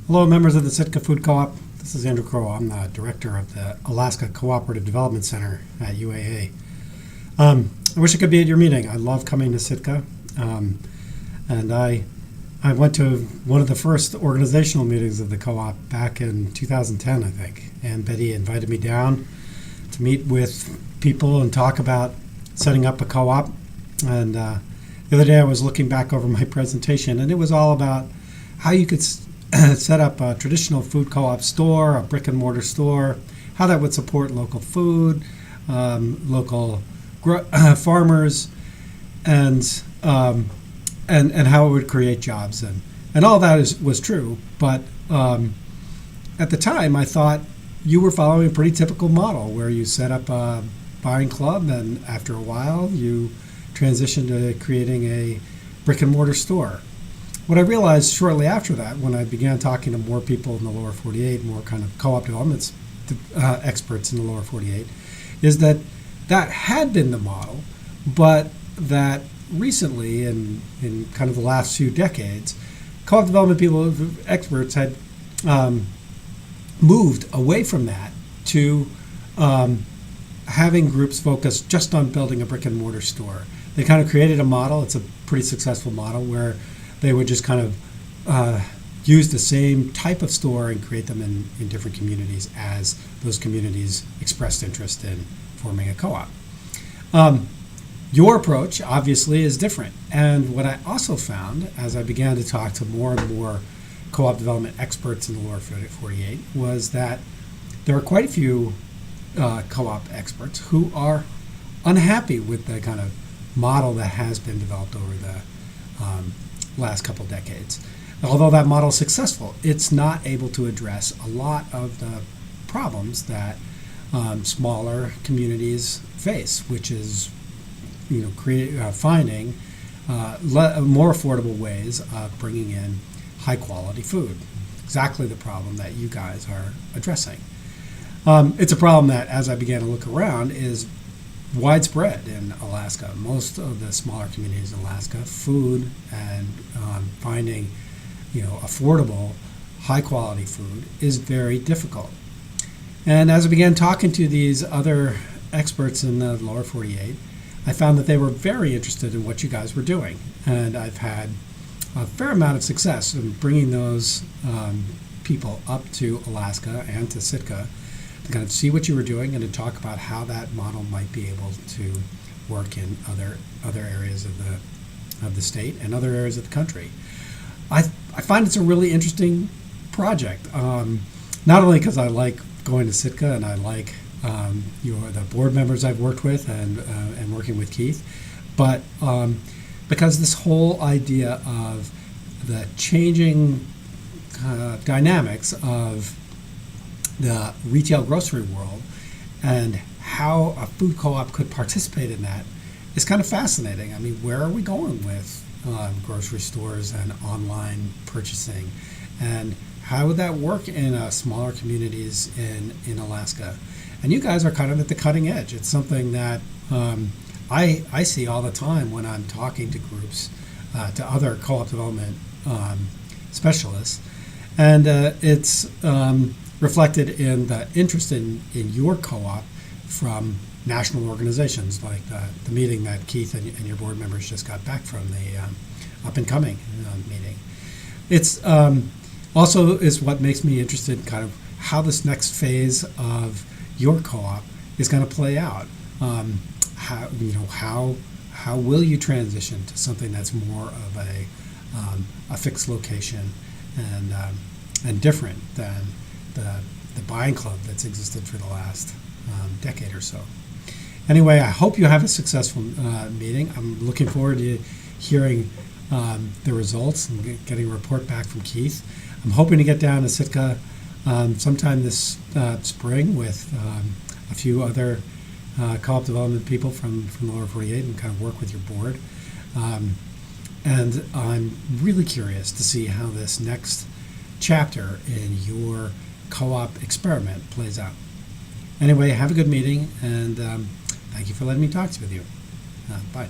Hello, members of the Sitka Food Co-op. This is Andrew Crow. I'm the director of the Alaska Cooperative Development Center at UAA. I wish I could be at your meeting. I love coming to Sitka. And I went to one of the first organizational meetings of the co-op back in 2010, I think. And Betty invited me down to meet with people and talk about setting up a co-op. And the other day I was looking back over my presentation, and it was all about how you could set up a traditional food co-op store, a brick and mortar store, how that would support local food, local farmers, and how it would create jobs, and all that was true. But at the time, I thought you were following a pretty typical model where you set up a buying club, and after a while, you transitioned to creating a brick and mortar store. What I realized shortly after that, when I began talking to more people in the lower 48, more kind of co-op development experts in the lower 48, is that had been the model, but that recently, in kind of the last few decades, co-op development people, experts, had moved away from that to having groups focus just on building a brick and mortar store. They kind of created a model. It's a pretty successful model where they would just kind of use the same type of store and create them in different communities as those communities expressed interest in forming a co-op. Your approach, obviously, is different. And what I also found as I began to talk to more and more co-op development experts in the lower 48 was that there are quite a few co-op experts who are unhappy with the kind of model that has been developed over the last couple decades. Although that model is successful, it's not able to address a lot of the problems that smaller communities face, which is finding more affordable ways of bringing in high quality food. Exactly the problem that you guys are addressing. It's a problem that, as I began to look around, is widespread in Alaska. Most of the smaller communities in Alaska, food and finding affordable, high quality food is very difficult. And as I began talking to these other experts in the lower 48, I found that they were very interested in what you guys were doing. And I've had a fair amount of success in bringing those people up to Alaska and to Sitka to kind of see what you were doing and to talk about how that model might be able to work in other areas of the state and other areas of the country. I find it's a really interesting project, not only because I like going to Sitka and I like the board members I've worked with and working with Keith, but because this whole idea of the changing dynamics of the retail grocery world and how a food co-op could participate in that is kind of fascinating. I mean, where are we going with grocery stores and online purchasing, and how would that work in smaller communities in Alaska? And you guys are kind of at the cutting edge. It's something that I see all the time when I'm talking to groups, to other co-op development specialists, and it's reflected in the interest in your co-op from national organizations, like the meeting that Keith and your board members just got back from, the up-and-coming meeting. It's also is what makes me interested in kind of how this next phase of your co-op is going to play out. How will you transition to something that's more of a fixed location and different than the buying club that's existed for the last decade or so. Anyway, I hope you have a successful meeting. I'm looking forward to hearing the results and getting a report back from Keith. I'm hoping to get down to Sitka sometime this spring with a few other co-op development people from the lower 48 and kind of work with your board. And I'm really curious to see how this next chapter in your co-op experiment plays out. Anyway, have a good meeting, and thank you for letting me talk with you. Bye.